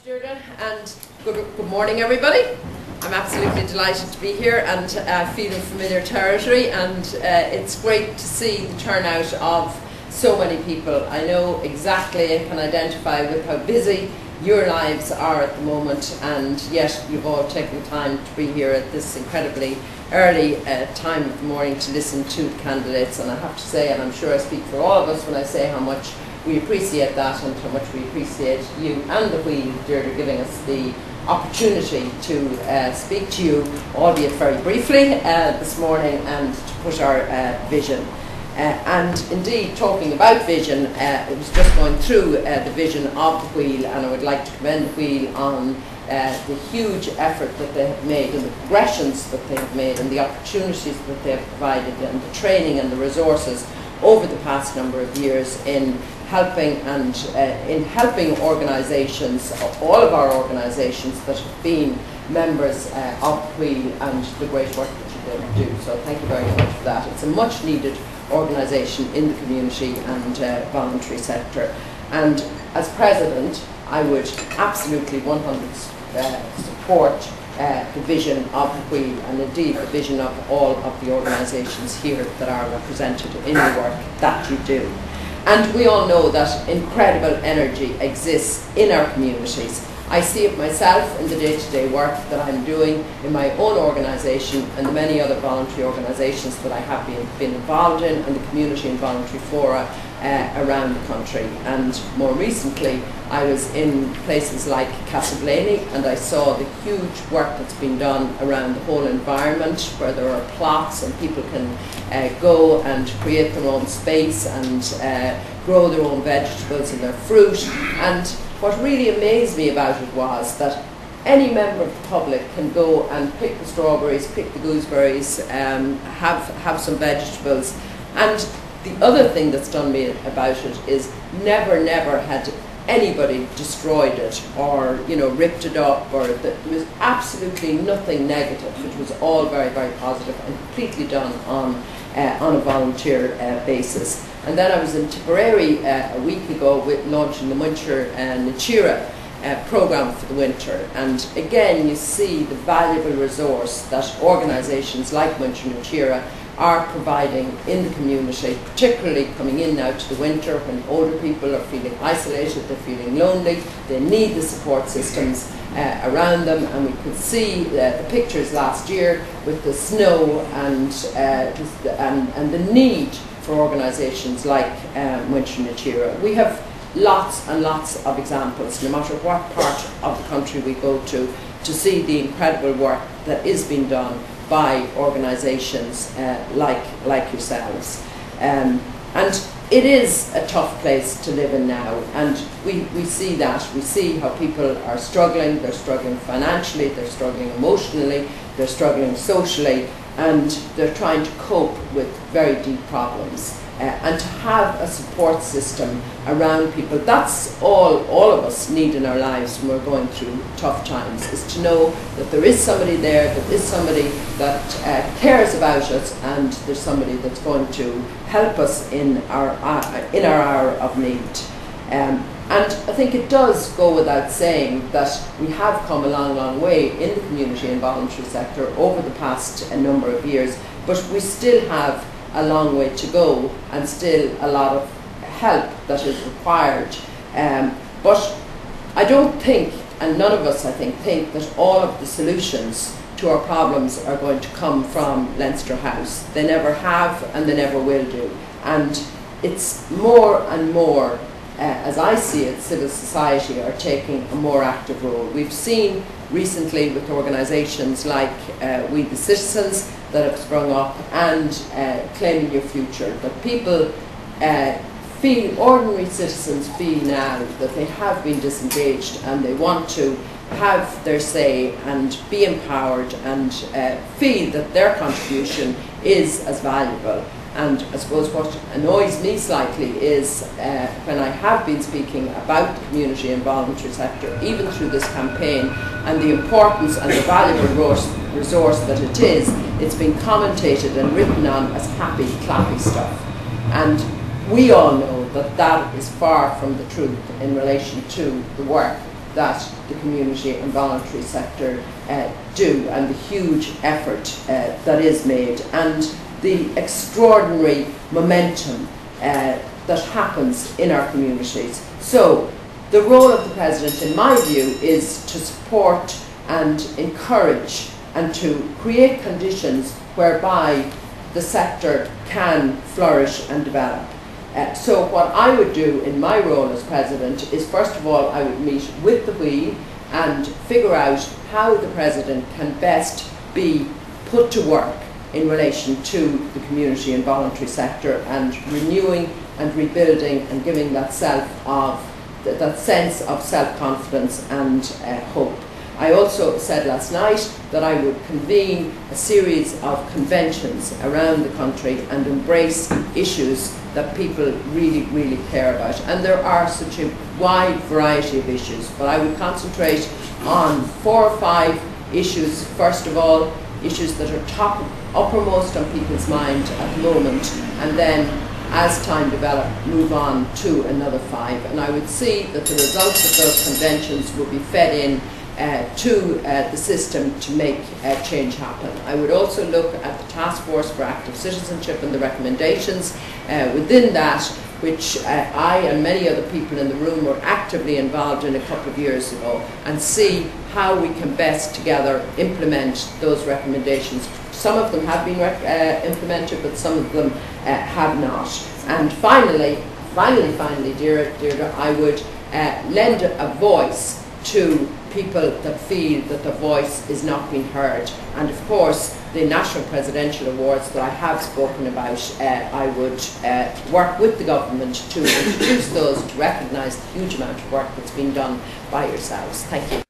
Deirdre, and good morning everybody. I'm absolutely delighted to be here and feeling familiar territory, and it's great to see the turnout of so many people. I know exactly and can identify with how busy your lives are at the moment, and yet you've all taken time to be here at this incredibly early time of the morning to listen to the candidates. And I have to say, and I'm sure I speak for all of us when I say how much we appreciate that and how much we appreciate you and the Wheel, Deirdre, giving us the opportunity to speak to you, albeit very briefly, this morning, and to put our vision. And indeed, talking about vision, it was just going through the vision of the Wheel, and I would like to commend the Wheel on the huge effort that they have made and the progressions that they have made and the opportunities that they have provided and the training and the resources over the past number of years in helping organisations, all of our organisations that have been members of the Wheel, and the great work that you do. So thank you very much for that. It's a much needed organisation in the community and voluntary sector. And as President, I would absolutely 100% support the vision of the Wheel, and indeed the vision of all of the organisations here that are represented in the work that you do. And we all know that incredible energy exists in our communities. I see it myself in the day-to-day work that I'm doing in my own organisation and the many other voluntary organisations that I have been involved in, and the community and voluntary fora around the country. And more recently, I was in places like Castleblaney, and I saw the huge work that's been done around the whole environment, where there are plots and people can go and create their own space and grow their own vegetables and their fruit. And what really amazed me about it was that any member of the public can go and pick the strawberries, pick the gooseberries, have some vegetables. And the other thing that's done me about it is never had anybody destroyed it or ripped it up, or there was absolutely nothing negative. It was all very positive and completely done on a volunteer basis. And then I was in Tipperary a week ago with launching the Muncher and Nachira programme for the winter, and again you see the valuable resource that organisations like Muncher and Nachira are providing in the community, particularly coming in now to the winter when older people are feeling isolated, they're feeling lonely, they need the support systems around them. And we could see the pictures last year with the snow and the need for organisations like Wynn and Nachira. We have lots and lots of examples, no matter what part of the country we go to see the incredible work that is being done by organisations like yourselves. And it is a tough place to live in now, and we see that. We see how people are struggling. They're struggling financially, they're struggling emotionally, they're struggling socially, and they're trying to cope with very deep problems. And to have a support system around people, that's all of us need in our lives when we're going through tough times, is to know that there is somebody there, that there's somebody that cares about us, and there's somebody that's going to help us in our hour of need. And I think it does go without saying that we have come a long way in the community and voluntary sector over the past number of years, but we still have a long way to go and still a lot of help that is required. But I don't think, and none of us I think that all of the solutions to our problems are going to come from Leinster House. They never have and they never will do. And it's more and more, as I see it, civil society are taking a more active role. We've seen recently with organisations like We the Citizens that have sprung up, and Claiming Your Future, that people feel, ordinary citizens feel now that they have been disengaged and they want to have their say and be empowered and feel that their contribution is as valuable. And I suppose what annoys me slightly is when I have been speaking about the community and voluntary sector, even through this campaign, and the importance and the valuable resource that it is, it's been commentated and written on as happy, clappy stuff. And we all know that that is far from the truth in relation to the work that the community and voluntary sector do, and the huge effort that is made, and the extraordinary momentum that happens in our communities. So the role of the President, in my view, is to support and encourage and to create conditions whereby the sector can flourish and develop. So what I would do in my role as President is, first of all, I would meet with the Wynn and figure out how the President can best be put to work in relation to the community and voluntary sector, and renewing and rebuilding and giving that sense of self-confidence and hope. I also said last night that I would convene a series of conventions around the country and embrace issues that people really, really care about. And there are such a wide variety of issues, but I would concentrate on 4 or 5 issues. First of all, issues that are uppermost on people's mind at the moment, and then as time develops, move on to another 5. And I would see that the results of those conventions will be fed in to the system to make change happen. I would also look at the Task Force for Active Citizenship and the recommendations within that, which I and many other people in the room were actively involved in a couple of years ago, and see how we can best together implement those recommendations. Some of them have been implemented, but some of them have not. And finally, Deirdre, I would lend a voice to people that feel that their voice is not being heard. And of course, the National Presidential Awards that I have spoken about, I would work with the government to introduce those, to recognise the huge amount of work that's been done by yourselves. Thank you.